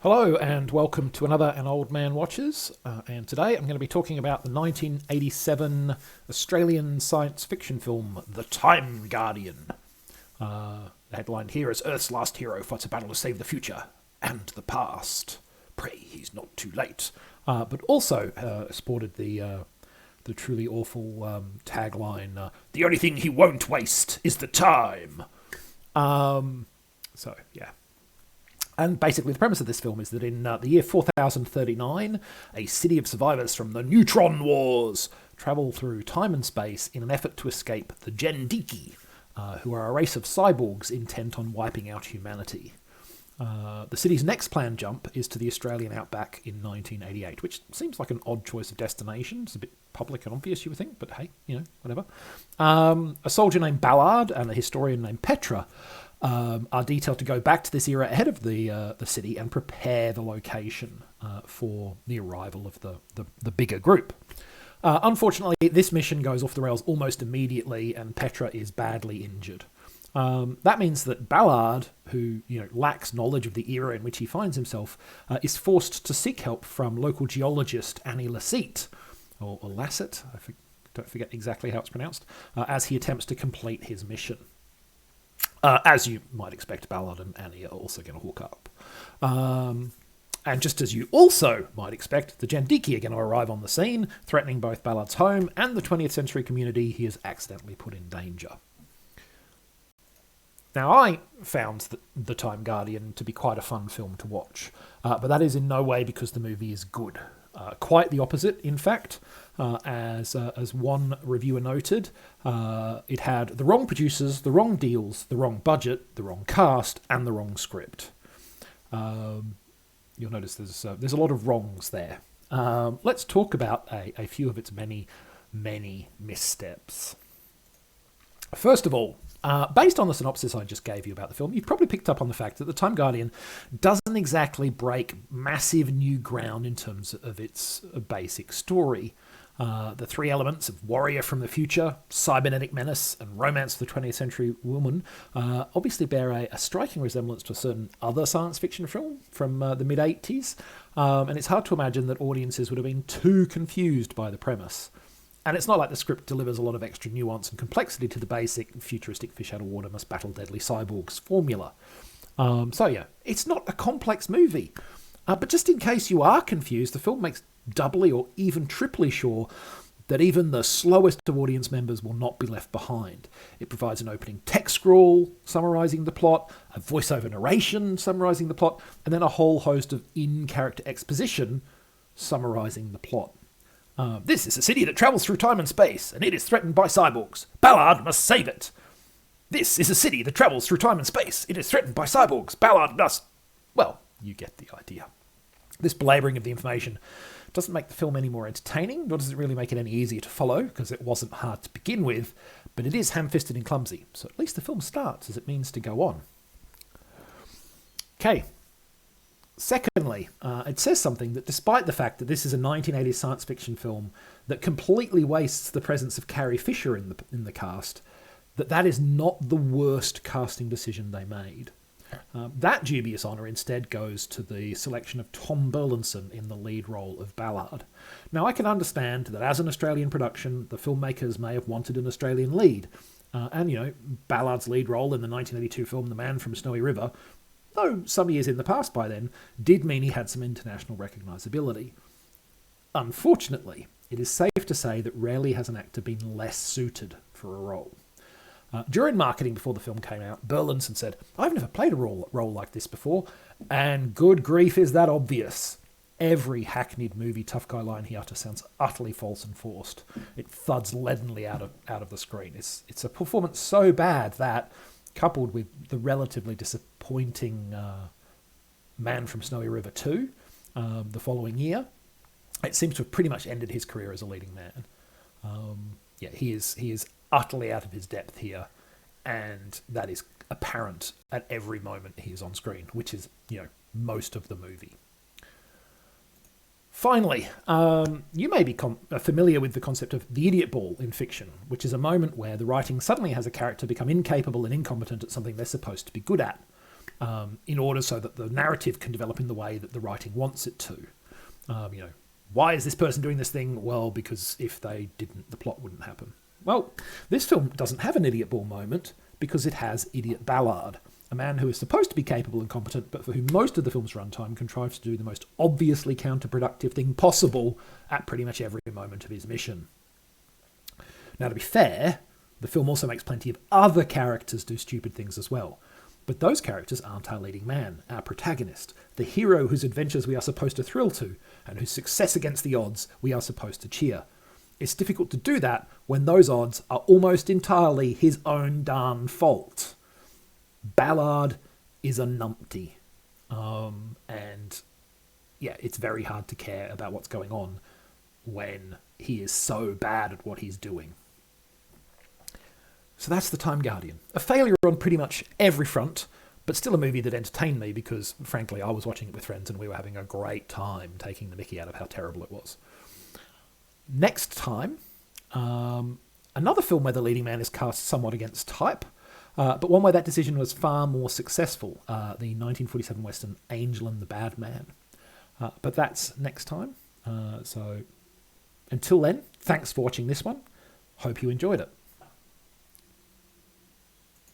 Hello and welcome to another An Old Man Watches, and today I'm going to be talking about the 1987 Australian science fiction film The Time Guardian. The headline here is Earth's last hero fights a battle to save the future and the past. Pray he's not too late. But also sported the truly awful tagline, the only thing he won't waste is the time. So, yeah. And basically the premise of this film is that in the year 4039, a city of survivors from the Neutron Wars travel through time and space in an effort to escape the Jendiki, who are a race of cyborgs intent on wiping out humanity. The city's next planned jump is to the Australian outback in 1988, which seems like an odd choice of destination. It's a bit public and obvious, you would think, but hey, whatever. A soldier named Ballard and a historian named Petra are detailed to go back to this era ahead of the city and prepare the location for the arrival of the bigger group. Unfortunately, this mission goes off the rails almost immediately, and Petra is badly injured. That means that Ballard, who lacks knowledge of the era in which he finds himself, is forced to seek help from local geologist Annie Lassette, or Lassett, don't forget exactly how it's pronounced, as he attempts to complete his mission. As you might expect, Ballard and Annie are also going to hook up. And just as you also might expect, the Jendiki are going to arrive on the scene, threatening both Ballard's home and the 20th century community he has accidentally put in danger. Now, I found The Time Guardian to be quite a fun film to watch, but that is in no way because the movie is good. Quite the opposite, in fact. As one reviewer noted, it had the wrong producers, the wrong deals, the wrong budget, the wrong cast, and the wrong script. You'll notice there's a lot of wrongs there. Let's talk about a few of its many, many missteps. First of all, based on the synopsis I just gave you about the film, you've probably picked up on the fact that The Time Guardian doesn't exactly break massive new ground in terms of its basic story. The three elements of warrior from the future, cybernetic menace, and romance of the 20th century woman obviously bear a striking resemblance to a certain other science fiction film from the mid-80s, and it's hard to imagine that audiences would have been too confused by the premise. And it's not like the script delivers a lot of extra nuance and complexity to the basic futuristic fish out of water must battle deadly cyborgs formula. So yeah, it's not a complex movie. But just in case you are confused, the film makes doubly or even triply sure that even the slowest of audience members will not be left behind. It provides an opening text scroll summarising the plot, a voiceover narration summarising the plot, and then a whole host of in-character exposition summarising the plot. This is a city that travels through time and space, and it is threatened by cyborgs. Ballard must save it. This is a city that travels through time and space. It is threatened by cyborgs. Ballard must... Well, you get the idea. This belabouring of the information doesn't make the film any more entertaining, nor does it really make it any easier to follow, because it wasn't hard to begin with, but it is ham-fisted and clumsy, so at least the film starts as it means to go on. Okay. Secondly, it says something that despite the fact that this is a 1980s science fiction film that completely wastes the presence of Carrie Fisher in the cast, that is not the worst casting decision they made. That dubious honour instead goes to the selection of Tom Burlinson in the lead role of Ballard. Now, I can understand that as an Australian production, the filmmakers may have wanted an Australian lead. Ballard's lead role in the 1982 film The Man from Snowy River, though some years in the past by then, did mean he had some international recognisability. Unfortunately, it is safe to say that rarely has an actor been less suited for a role. During marketing before the film came out, Burlinson said, "I've never played a role like this before, and good grief is that obvious." Every hackneyed movie tough guy line he utters sounds utterly false and forced. It thuds leadenly out of the screen. It's a performance so bad that, coupled with the relatively disappointing Man from Snowy River 2 the following year, it seems to have pretty much ended his career as a leading man. He is utterly out of his depth here, and that is apparent at every moment he is on screen, which is, most of the movie. Finally, you may be familiar with the concept of the idiot ball in fiction, which is a moment where the writing suddenly has a character become incapable and incompetent at something they're supposed to be good at. in order so that the narrative can develop in the way that the writing wants it to. Why is this person doing this thing? Well, because if they didn't, the plot wouldn't happen. Well, this film doesn't have an idiot ball moment because it has Idiot Ballard, a man who is supposed to be capable and competent, but for whom most of the film's runtime contrives to do the most obviously counterproductive thing possible at pretty much every moment of his mission. Now, to be fair, the film also makes plenty of other characters do stupid things as well. But those characters aren't our leading man, our protagonist, the hero whose adventures we are supposed to thrill to, and whose success against the odds we are supposed to cheer. It's difficult to do that when those odds are almost entirely his own darn fault. Ballard is a numpty. And yeah, it's very hard to care about what's going on when he is so bad at what he's doing. So that's The Time Guardian. A failure on pretty much every front, but still a movie that entertained me because, frankly, I was watching it with friends and we were having a great time taking the mickey out of how terrible it was. Next time, another film where the leading man is cast somewhat against type, but one where that decision was far more successful, the 1947 Western Angel and the Bad Man. But that's next time. So until then, thanks for watching this one. Hope you enjoyed it.